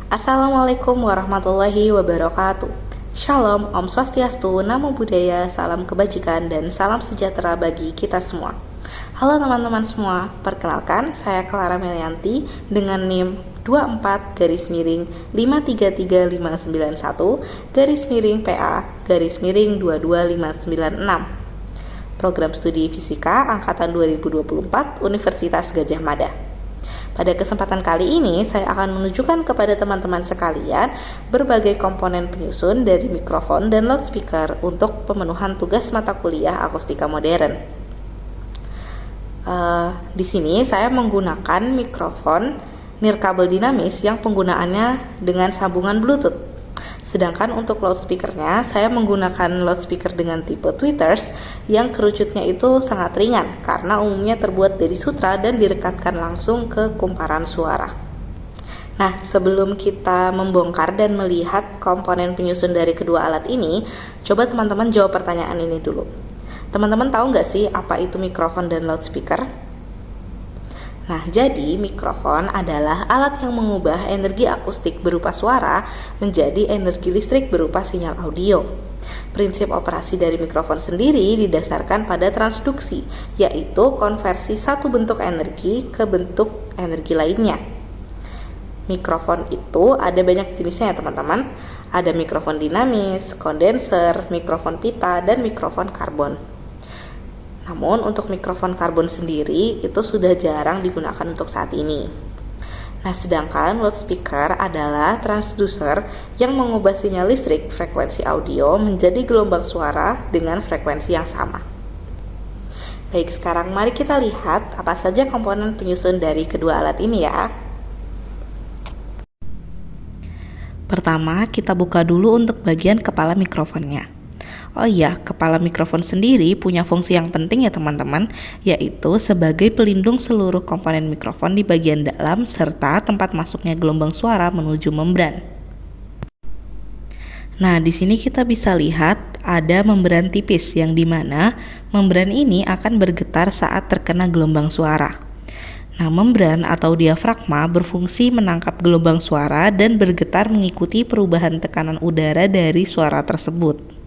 Assalamualaikum warahmatullahi wabarakatuh. Shalom, Om Swastiastu, Namo Buddhaya, salam kebajikan dan salam sejahtera bagi kita semua. Halo teman-teman semua, perkenalkan saya Clara Melianti dengan NIM 24-5351-PA-22596, Program Studi Fisika Angkatan 2024 Universitas Gadjah Mada. Pada kesempatan kali ini, saya akan menunjukkan kepada teman-teman sekalian berbagai komponen penyusun dari mikrofon dan loudspeaker untuk pemenuhan tugas mata kuliah akustika modern. Di sini saya menggunakan mikrofon nirkabel dinamis yang penggunaannya dengan sambungan Bluetooth. Sedangkan untuk loudspeakernya, saya menggunakan loudspeaker dengan tipe tweeters yang kerucutnya itu sangat ringan karena umumnya terbuat dari sutra dan direkatkan langsung ke kumparan suara. Nah, sebelum kita membongkar dan melihat komponen penyusun dari kedua alat ini, coba teman-teman jawab pertanyaan ini dulu. Teman-teman tahu nggak sih apa itu mikrofon dan loudspeaker? Nah, jadi mikrofon adalah alat yang mengubah energi akustik berupa suara menjadi energi listrik berupa sinyal audio. Prinsip operasi dari mikrofon sendiri didasarkan pada transduksi, yaitu konversi satu bentuk energi ke bentuk energi lainnya. Mikrofon itu ada banyak jenisnya ya teman-teman. Ada mikrofon dinamis, kondenser, mikrofon pita, dan mikrofon karbon. Namun untuk mikrofon karbon sendiri itu sudah jarang digunakan untuk saat ini. Nah, sedangkan loudspeaker adalah transducer yang mengubah sinyal listrik frekuensi audio menjadi gelombang suara dengan frekuensi yang sama. Baik, sekarang mari kita lihat apa saja komponen penyusun dari kedua alat ini ya. Pertama, kita buka dulu untuk bagian kepala mikrofonnya. Oh iya, kepala mikrofon sendiri punya fungsi yang penting ya teman-teman, yaitu sebagai pelindung seluruh komponen mikrofon di bagian dalam serta tempat masuknya gelombang suara menuju membran. Nah, di sini kita bisa lihat ada membran tipis yang dimana membran ini akan bergetar saat terkena gelombang suara. Nah, membran atau diafragma berfungsi menangkap gelombang suara dan bergetar mengikuti perubahan tekanan udara dari suara tersebut.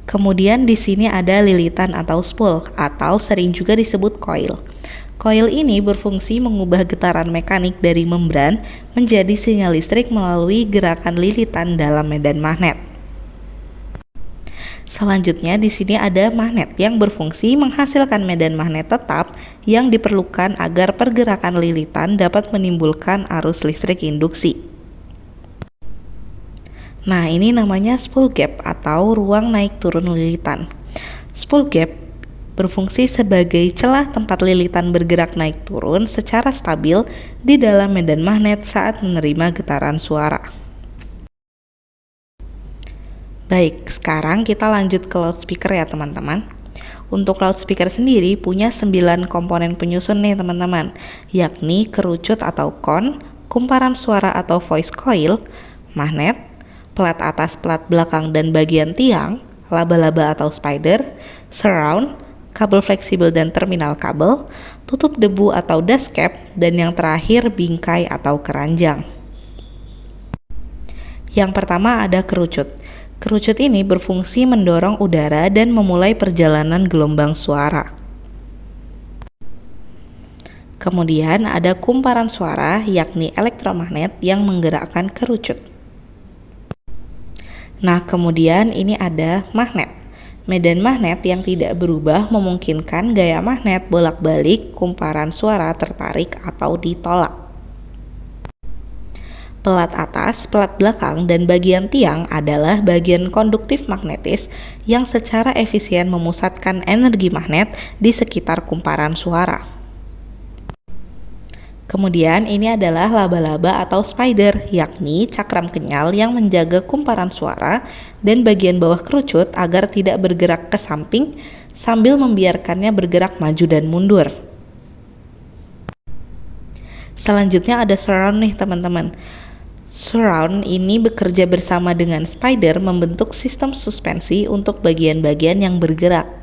Kemudian di sini ada lilitan atau spool atau sering juga disebut coil. Coil ini berfungsi mengubah getaran mekanik dari membran menjadi sinyal listrik melalui gerakan lilitan dalam medan magnet. Selanjutnya di sini ada magnet yang berfungsi menghasilkan medan magnet tetap yang diperlukan agar pergerakan lilitan dapat menimbulkan arus listrik induksi. Nah, ini namanya spool gap atau ruang naik turun lilitan. Spool gap berfungsi sebagai celah tempat lilitan bergerak naik turun secara stabil di dalam medan magnet saat menerima getaran suara. Baik, sekarang kita lanjut ke loudspeaker ya teman-teman. Untuk loudspeaker sendiri punya 9 komponen penyusun nih teman-teman, yakni kerucut atau kon, kumparan suara atau voice coil, magnet, pelat atas, pelat belakang dan bagian tiang, laba-laba atau spider, surround, kabel fleksibel dan terminal kabel, tutup debu atau dust cap, dan yang terakhir bingkai atau keranjang. Yang pertama ada kerucut. Kerucut ini berfungsi mendorong udara dan memulai perjalanan gelombang suara. Kemudian ada kumparan suara, yakni elektromagnet yang menggerakkan kerucut. Nah, kemudian ini ada magnet. Medan magnet yang tidak berubah memungkinkan gaya magnet bolak-balik kumparan suara tertarik atau ditolak. Pelat atas, pelat belakang, dan bagian tiang adalah bagian konduktif magnetis yang secara efisien memusatkan energi magnet di sekitar kumparan suara. Kemudian ini adalah laba-laba atau spider, yakni cakram kenyal yang menjaga kumparan suara dan bagian bawah kerucut agar tidak bergerak ke samping sambil membiarkannya bergerak maju dan mundur. Selanjutnya ada surround nih teman-teman. Surround ini bekerja bersama dengan spider membentuk sistem suspensi untuk bagian-bagian yang bergerak.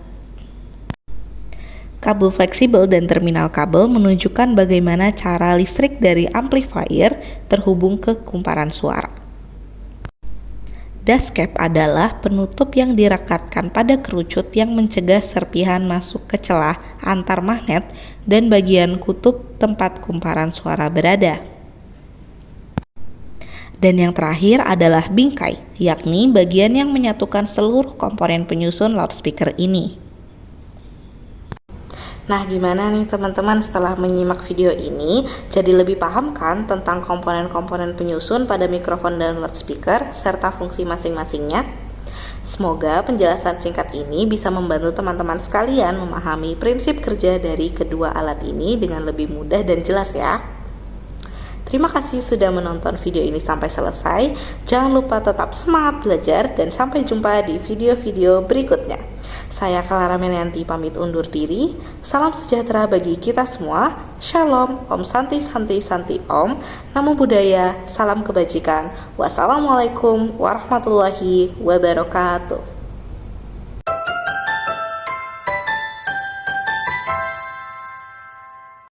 Kabel fleksibel dan terminal kabel menunjukkan bagaimana cara listrik dari amplifier terhubung ke kumparan suara. Dust cap adalah penutup yang direkatkan pada kerucut yang mencegah serpihan masuk ke celah antar magnet dan bagian kutub tempat kumparan suara berada. Dan yang terakhir adalah bingkai, yakni bagian yang menyatukan seluruh komponen penyusun loudspeaker ini. Nah, gimana nih teman-teman setelah menyimak video ini? Jadi lebih paham kan tentang komponen-komponen penyusun pada mikrofon dan loudspeaker serta fungsi masing-masingnya? Semoga penjelasan singkat ini bisa membantu teman-teman sekalian memahami prinsip kerja dari kedua alat ini dengan lebih mudah dan jelas ya. Terima kasih sudah menonton video ini sampai selesai. Jangan lupa tetap semangat belajar dan sampai jumpa di video-video berikutnya. Saya Clara Melianti pamit undur diri. Salam sejahtera bagi kita semua. Shalom, Om Santi Santi Santi Om. Namo Buddhaya, salam kebajikan. Wassalamualaikum warahmatullahi wabarakatuh.